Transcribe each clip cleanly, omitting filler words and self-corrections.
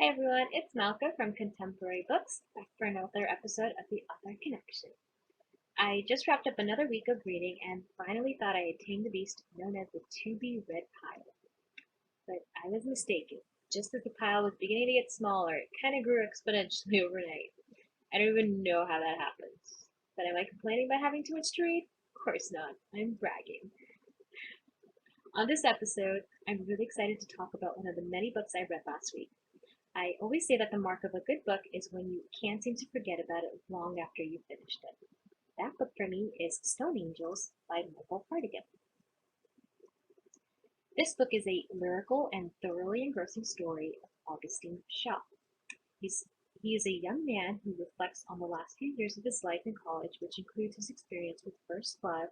Hi everyone, it's Malka from Contemporary Books, back for another episode of the Author Connection. I just wrapped up another week of reading and finally thought I had tamed the beast known as the to-be-read pile. But I was mistaken. Just as the pile was beginning to get smaller, it kind of grew exponentially overnight. I don't even know how that happens. But am I complaining about having too much to read? Of course not. I'm bragging. On this episode, I'm really excited to talk about one of the many books I read last week. I always say that the mark of a good book is when you can't seem to forget about it long after you've finished it. That book for me is Stone Angels by Michael Hartigan. This book is a lyrical and thoroughly engrossing story of Augustine Shaw. He is a young man who reflects on the last few years of his life in college, which includes his experience with first love,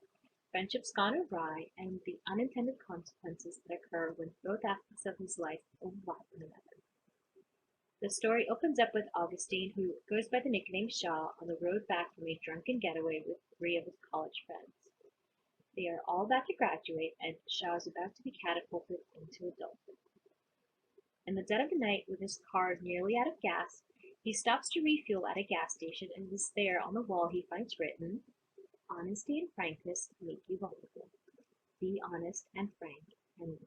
friendships gone awry, and the unintended consequences that occur when both aspects of his life overlap one another. The story opens up with Augustine, who goes by the nickname Shaw, on the road back from a drunken getaway with three of his college friends. They are all about to graduate, and Shaw is about to be catapulted into adulthood. In the dead of the night, with his car nearly out of gas, he stops to refuel at a gas station, and it is there on the wall he finds written, "Honesty and frankness make you vulnerable. Be honest and frank and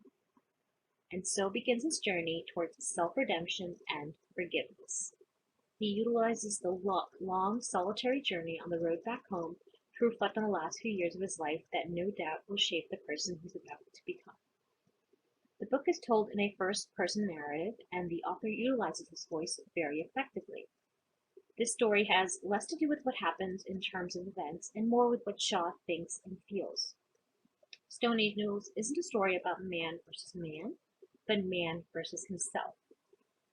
and so begins his journey towards self-redemption and forgiveness. He utilizes the long, solitary journey on the road back home to reflect on the last few years of his life that no doubt will shape the person he's about to become. The book is told in a first-person narrative, and the author utilizes his voice very effectively. This story has less to do with what happens in terms of events and more with what Shaw thinks and feels. Stone Angels isn't a story about man versus man, but man versus himself.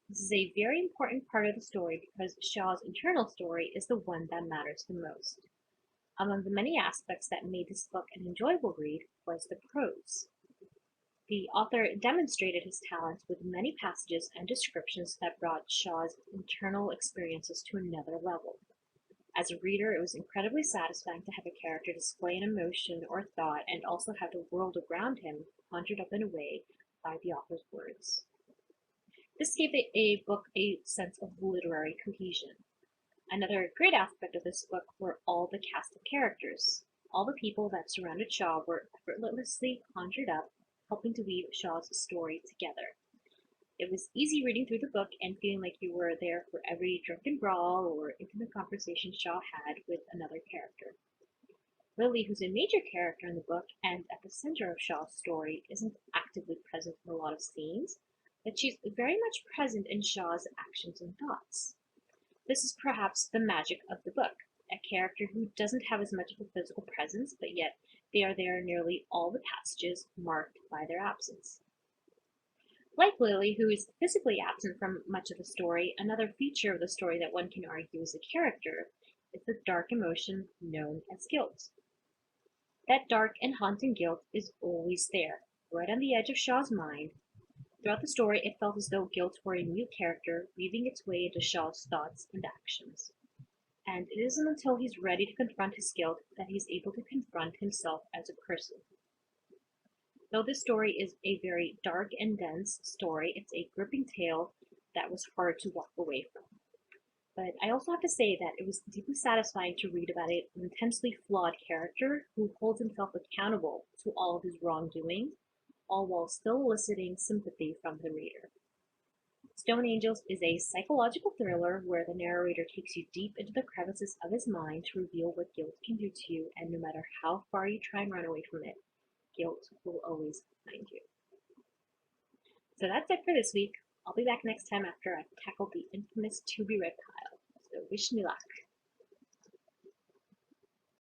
This is a very important part of the story because Shaw's internal story is the one that matters the most. Among the many aspects that made this book an enjoyable read was the prose. The author demonstrated his talents with many passages and descriptions that brought Shaw's internal experiences to another level. As a reader, it was incredibly satisfying to have a character display an emotion or thought and also have the world around him conjured up in a way by the author's words. This gave a book a sense of literary cohesion. Another great aspect of this book were all the cast of characters. All the people that surrounded Shaw were effortlessly conjured up, helping to weave Shaw's story together. It was easy reading through the book and feeling like you were there for every drunken brawl or intimate conversation Shaw had with another character. Lily, who's a major character in the book and at the center of Shaw's story, isn't actively present in a lot of scenes, but she's very much present in Shaw's actions and thoughts. This is perhaps the magic of the book, a character who doesn't have as much of a physical presence, but yet they are there in nearly all the passages marked by their absence. Like Lily, who is physically absent from much of the story, another feature of the story that one can argue is a character is the dark emotion known as guilt. That dark and haunting guilt is always there, right on the edge of Shaw's mind. Throughout the story, it felt as though guilt were a new character weaving its way into Shaw's thoughts and actions. And it isn't until he's ready to confront his guilt that he's able to confront himself as a person. Though this story is a very dark and dense story, it's a gripping tale that was hard to walk away from. But I also have to say that it was deeply satisfying to read about an intensely flawed character who holds himself accountable to all of his wrongdoing, all while still eliciting sympathy from the reader. Stone Angels is a psychological thriller where the narrator takes you deep into the crevices of his mind to reveal what guilt can do to you, and no matter how far you try and run away from it, guilt will always find you. So that's it for this week. I'll be back next time after I've tackled the infamous to-be-read pile. So wish me luck.